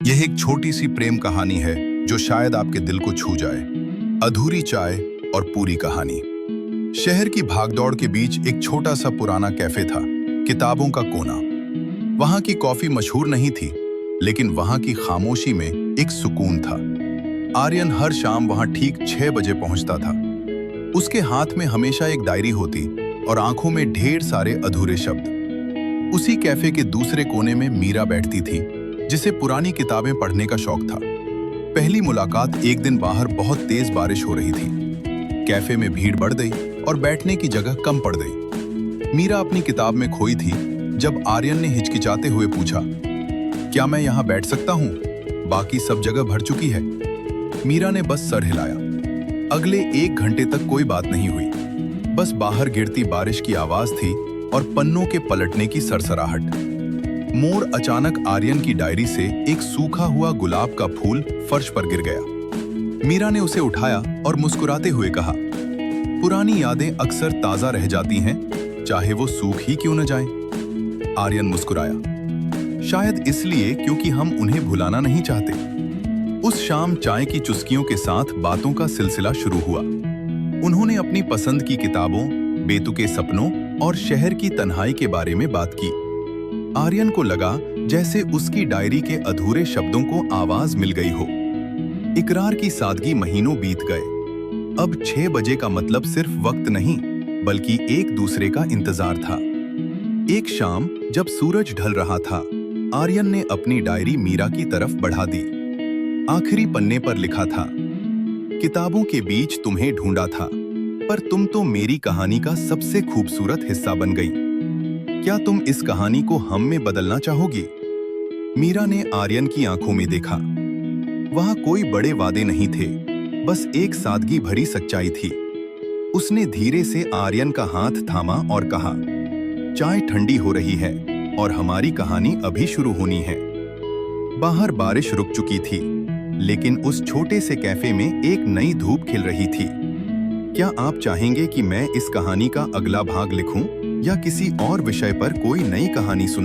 यह एक छोटी सी प्रेम कहानी है जो शायद आपके दिल को छू जाए। अधूरी चाय और पूरी कहानी। शहर की भागदौड़ के बीच एक छोटा सा पुराना कैफे था, किताबों का कोना। वहां की कॉफी मशहूर नहीं थी, लेकिन वहां की खामोशी में एक सुकून था। आर्यन हर शाम वहां ठीक 6 बजे पहुंचता था। उसके हाथ में हमेशा एक डायरी होती और आंखों में ढेर सारे अधूरे शब्द। उसी कैफे के दूसरे कोने में मीरा बैठती थी, जिसे पुरानी किताबें पढ़ने का शौक था। पहली मुलाकात एक दिन बाहर बहुत तेज बारिश हो रही थी। कैफे में भीड़ बढ़ गई और बैठने की जगह कम पड़ गई। मीरा अपनी किताब में खोई थी जब आर्यन ने हिचकिचाते हुए पूछा, क्या मैं यहाँ बैठ सकता हूँ? बाकी सब जगह भर चुकी है। मीरा ने बस सर हिलाया। अगले 1 घंटे तक कोई बात नहीं हुई। बस बाहर गिरती बारिश की आवाज थी और पन्नों के पलटने की सरसराहट। मोड़ अचानक आर्यन की डायरी से एक सूखा हुआ गुलाब का फूल फर्श पर गिर गया। मीरा ने उसे उठाया और मुस्कुराते हुए कहा, पुरानी यादें अक्सर ताजा रह जाती हैं, चाहे वो सूख ही क्यों न जाएं। आर्यन मुस्कुराया, शायद इसलिए क्योंकि हम उन्हें भुलाना नहीं चाहते। उस शाम चाय की चुस्कियों के साथ बातों का सिलसिला शुरू हुआ। उन्होंने अपनी पसंद की किताबों, बेतुके सपनों और शहर की तन्हाई के बारे में बात की। आर्यन को लगा जैसे उसकी डायरी के अधूरे शब्दों को आवाज मिल गई हो। इकरार की सादगी महीनों बीत गए। अब 6 बजे का मतलब सिर्फ वक्त नहीं, बल्कि एक दूसरे का इंतजार था। एक शाम जब सूरज ढल रहा था, आर्यन ने अपनी डायरी मीरा की तरफ बढ़ा दी। आखिरी पन्ने पर लिखा था, किताबों के बीच तुम्हें ढूंढा था, पर तुम तो मेरी कहानी का सबसे खूबसूरत हिस्सा बन गई। क्या तुम इस कहानी को हम में बदलना चाहोगी? मीरा ने आर्यन की आंखों में देखा। वहां कोई बड़े वादे नहीं थे, बस एक सादगी भरी सच्चाई थी। उसने धीरे से आर्यन का हाथ थामा और कहा, चाय ठंडी हो रही है और हमारी कहानी अभी शुरू होनी है। बाहर बारिश रुक चुकी थी, लेकिन उस छोटे से कैफे में एक नई धूप खिल रही थी। क्या आप चाहेंगे कि मैं इस कहानी का अगला भाग लिखूं या किसी और विषय पर कोई नई कहानी सुना?